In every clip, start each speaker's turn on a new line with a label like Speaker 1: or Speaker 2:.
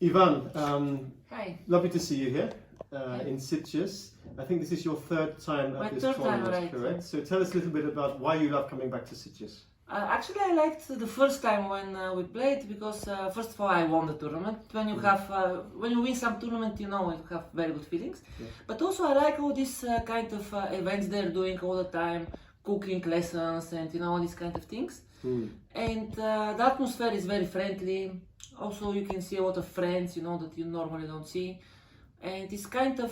Speaker 1: Ivan,
Speaker 2: Hi.
Speaker 1: lovely to see you here in Sitges. I think this is your third time at this tournament,
Speaker 2: right?
Speaker 1: correct? So tell us a little bit about why you love coming back to Sitges.
Speaker 2: Actually, I liked the first time when we played because first of all, I won the tournament. When you have, when you win some tournament, you know you have very good feelings. Yeah. But also, I like all these kind of events they're doing all the time, cooking lessons and all these kind of things. And the atmosphere is very friendly. Also, you can see a lot of friends, that you normally don't see. And it's kind of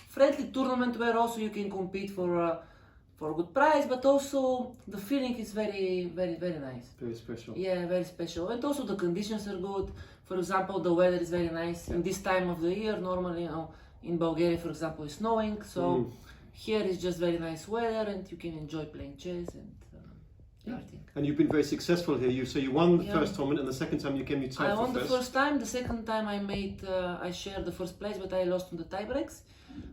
Speaker 2: friendly tournament where also you can compete for a good prize, but also the feeling is very, very, very nice.
Speaker 1: Very special.
Speaker 2: Yeah, very special. And also the conditions are good. For example, the weather is very nice. In this time of the year, normally, in Bulgaria, for example, it's snowing. So here is just very nice weather, and you can enjoy playing chess and everything.
Speaker 1: And you've been very successful here. So you won the first tournament, and the second time you came, you tied for first.
Speaker 2: I won the first time. The second time I shared the first place, but I lost in the tie breaks.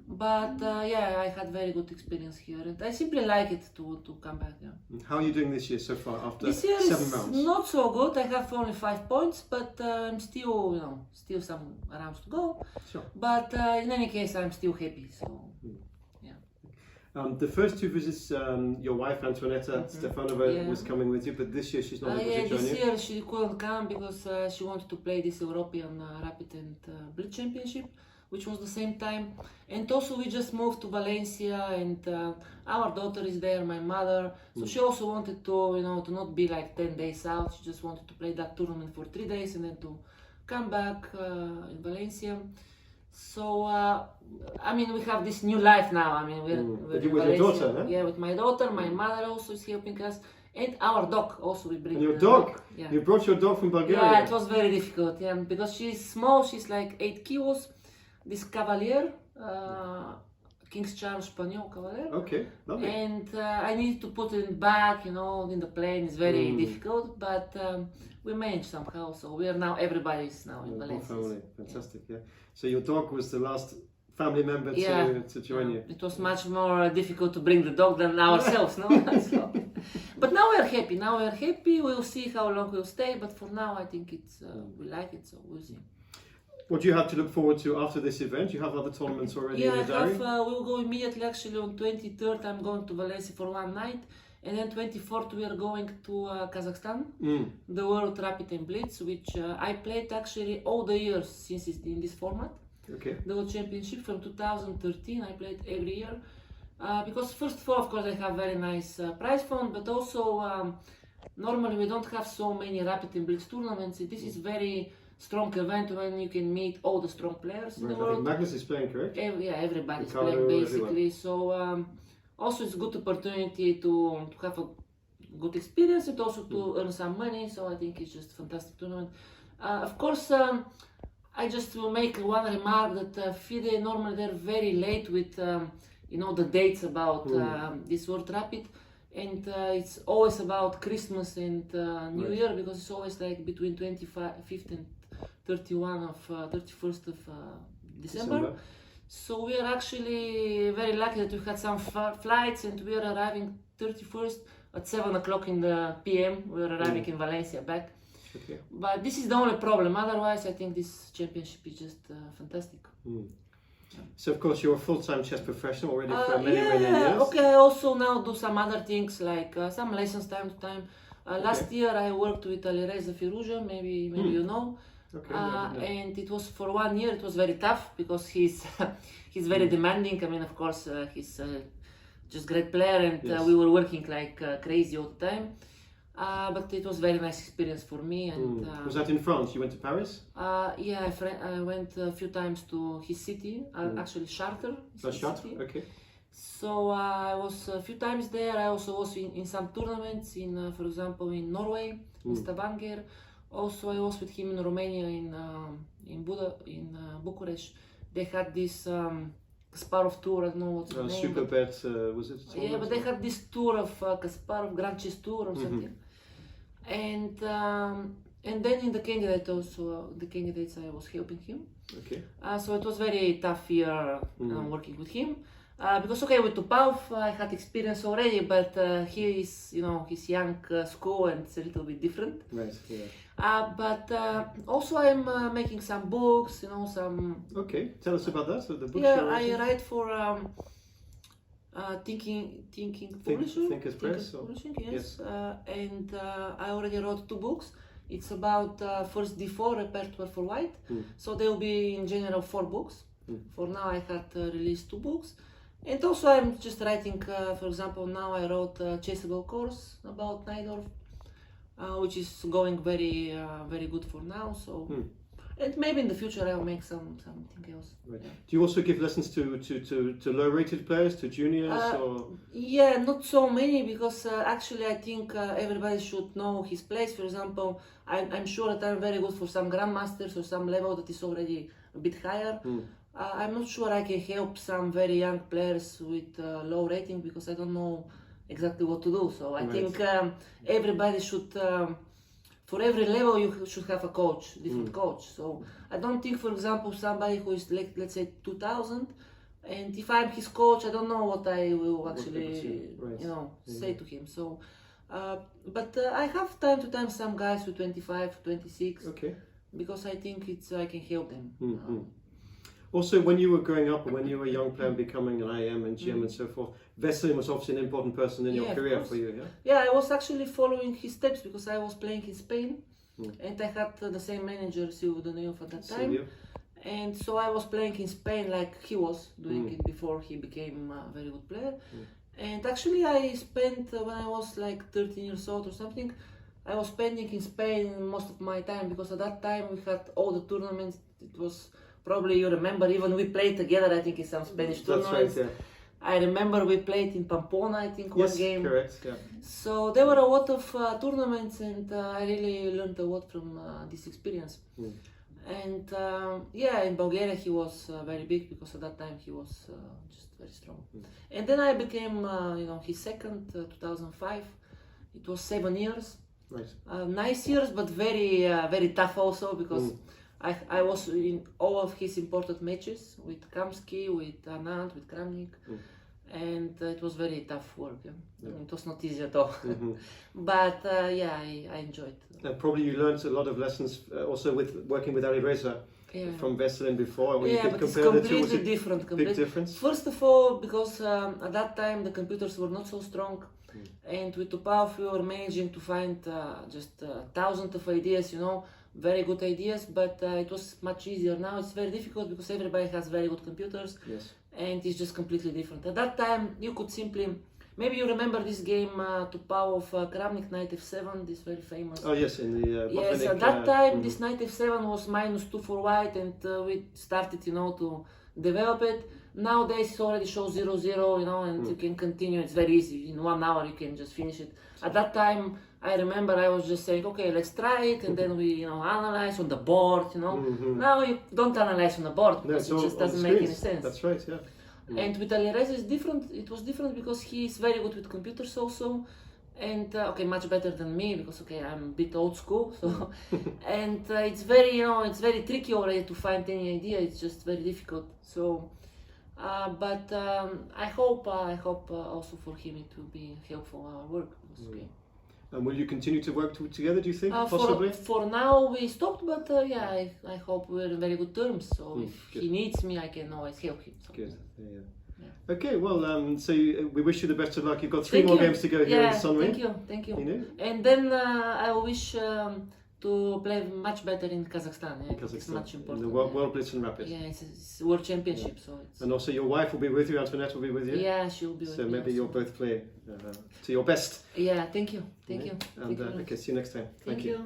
Speaker 2: But yeah, I had very good experience here, and I simply like it to come back. Yeah.
Speaker 1: How are you doing this year so far after
Speaker 2: this year
Speaker 1: 7 rounds?
Speaker 2: Not so good. I have only 5 points, but I'm still, still some rounds to go.
Speaker 1: Sure.
Speaker 2: But in any case, I'm still happy. So.
Speaker 1: The first two visits, your wife Antoinetta Stefanova was coming with you, but this year she's not able to join you.
Speaker 2: This year she couldn't come because she wanted to play this European Rapid and Blitz Championship, which was the same time. And also we just moved to Valencia, and our daughter is there, my mother. So she also wanted to, to not be like 10 days out. She just wanted to play that tournament for 3 days and then to come back in Valencia. So, I mean, we have this new life now. I mean, we're
Speaker 1: with your daughter, huh?
Speaker 2: Yeah, with my daughter. My mother also is helping us. And our dog also we bring.
Speaker 1: And your dog? Yeah. You brought your dog from Bulgaria?
Speaker 2: Yeah, it was very difficult, yeah, because she's small. She's like 8 kilos. This Cavalier, King's Charles Spaniel Cavalier.
Speaker 1: Okay, lovely.
Speaker 2: And I needed to put it back, in the plane. It's very difficult, but we managed somehow. So we are now, everybody is now in Valencia.
Speaker 1: Family, fantastic, yeah. So your dog was the last family member to join you.
Speaker 2: It was much more difficult to bring the dog than ourselves, no? So, but now we're happy. Now we're happy. We'll see how long we'll stay. But for now, I think it's we like it. So we'll see.
Speaker 1: What do you have to look forward to after this event? You have other tournaments already in your diary?
Speaker 2: We'll go immediately. Actually, on 23rd, I'm going to Valencia for 1 night. And then 24th, we are going to Kazakhstan, the World Rapid and Blitz, which I played actually all the years since it's in this format.
Speaker 1: Okay.
Speaker 2: The World Championship from 2013, I played every year. Because first of all, of course, I have very nice prize fund, but also normally we don't have so many Rapid and Blitz tournaments. This is very strong event when you can meet all the strong players in the world.
Speaker 1: I think Magnus is playing, correct?
Speaker 2: Yeah, everybody's playing basically. So also it's a good opportunity to have a good experience and also to earn some money. So I think it's just a fantastic tournament. Of course, I just will make one remark that FIDE normally they're very late with the dates about this World Rapid. And it's always about Christmas and New Year, because it's always like between 25th and 31st of December. So we are actually very lucky that we had some flights, and we are arriving 31st at 7 o'clock in the PM. We are arriving in Valencia back. Okay. But this is the only problem. Otherwise, I think this championship is just fantastic.
Speaker 1: So of course you're a full-time chess professional already for many years.
Speaker 2: Okay, I also now do some other things like some lessons time to time. Last year I worked with Alireza Firuza, maybe you know.
Speaker 1: Okay,
Speaker 2: and it was for 1 year. It was very tough because he's very demanding. I mean, of course, he's just great player, and we were working like crazy all the time. But it was a very nice experience for me. And
Speaker 1: was that in France? You went to Paris?
Speaker 2: Yeah, I went a few times to his city, actually Chartres.
Speaker 1: Chartres, okay.
Speaker 2: So I was a few times there. I also was in some tournaments, for example, in Norway, in Stavanger. Also, I was with him in Romania, in Bucharest. They had this Kasparov tour, I don't know what's the name.
Speaker 1: Superbet, was it?
Speaker 2: Yeah, but they had this tour of Kasparov Grand Chess Tour or something. And then in the candidates I was helping him.
Speaker 1: Okay.
Speaker 2: So it was very tough year working with him. Because okay, with Tupau I had experience already, but he is, his young school and it's a little bit different.
Speaker 1: Right. Yeah.
Speaker 2: But also I'm making some books, some.
Speaker 1: Okay, tell us about that. So the books.
Speaker 2: Yeah, I write for Thinking Publishing.
Speaker 1: Thinkers Press.
Speaker 2: Publishing, yes. And I already wrote 2 books. It's about first D4 repertoire for white. So there will be in general 4 books. For now I had released 2 books. And also I'm just writing, for example, now I wrote a chaseable course about Najdorf, which is going very very good for now. So, and maybe in the future I'll make something else.
Speaker 1: Right.
Speaker 2: Yeah.
Speaker 1: Do you also give lessons to low-rated players, to juniors, or?
Speaker 2: Yeah, not so many, because actually I think everybody should know his place. For example, I'm sure that I'm very good for some grandmasters or some level that is already a bit higher. I'm not sure I can help some very young players with low rating, because I don't know exactly what to do. So I think everybody should, for every level you should have a coach, different coach. So I don't think, for example, somebody who is like, let's say 2000, and if I'm his coach, I don't know what I will actually, say to him. So, but I have time to time some guys with 25, 26, because I think I can help them.
Speaker 1: Also, when you were growing up, when you were a young player and becoming an IM and GM and so forth, Veselin was obviously an important person in your career for you, yeah?
Speaker 2: Yeah, I was actually following his steps, because I was playing in Spain, and I had the same manager, Silvio, at that time. And so I was playing in Spain like he was doing it before he became a very good player. And actually I spent, when I was like 13 years old or something, I was spending in Spain most of my time, because at that time we had all the tournaments. It was, probably you remember, even we played together, I think, in some Spanish tournaments.
Speaker 1: That's right, yeah.
Speaker 2: I remember we played in Pamplona, I think, one game.
Speaker 1: Yes, correct, yeah.
Speaker 2: So there were a lot of tournaments, and I really learned a lot from this experience. And yeah, in Bulgaria he was very big, because at that time he was just very strong. And then I became, his second, 2005. It was 7 years. Nice years, but very, very tough also, because I was in all of his important matches with Kamsky, with Anand, with Kramnik, and it was very tough work. It was not easy at all. But yeah, I enjoyed it.
Speaker 1: And probably you learned a lot of lessons also with working with Ali Reza from Veselin before. When you could
Speaker 2: but
Speaker 1: compare
Speaker 2: it's
Speaker 1: the two,
Speaker 2: completely different.
Speaker 1: Big difference?
Speaker 2: First of all, because at that time the computers were not so strong, and with Tupau we were managing to find just thousands of ideas, very good ideas, but it was much easier. Now it's very difficult, because everybody has very good computers, and it's just completely different. At that time you could simply, maybe you remember this game Tupau of Kramnik Knight F7, this very famous.
Speaker 1: Oh yes, in the
Speaker 2: yes, at that time this Knight F7 was -2 for white, and we started, to develop it. Nowadays it already shows 0-0, and you can continue. It's very easy. In 1 hour you can just finish it. At that time, I remember I was just saying, okay, let's try it, and then we, analyze on the board, Now you don't analyze on the board, because it just doesn't make any sense.
Speaker 1: That's right, yeah.
Speaker 2: And with Alireza it's different. It was different because he is very good with computers also, and okay, much better than me, because okay, I'm a bit old school, so and it's very, it's very tricky already to find any idea. It's just very difficult. So, but I hope also for him it will be helpful our work. Okay.
Speaker 1: And will you continue to work together, do you think, possibly?
Speaker 2: For now we stopped, but yeah, I hope we're in very good terms. So if he needs me, I can always help him. So.
Speaker 1: Good. Yeah. Okay, well, so we wish you the best of luck. You've got 3 more games to go here in Sunway.
Speaker 2: Thank you. And then I wish to play much better in Kazakhstan. It's much important.
Speaker 1: In the World Blitz and Rapid.
Speaker 2: Yeah, it's World Championship, so it's...
Speaker 1: And also your wife will be with you, Antoinette will be with you?
Speaker 2: Yeah, she'll be with me.
Speaker 1: So maybe you'll both play to your best.
Speaker 2: Yeah, thank you.
Speaker 1: And okay, see you next time.
Speaker 2: Thank you.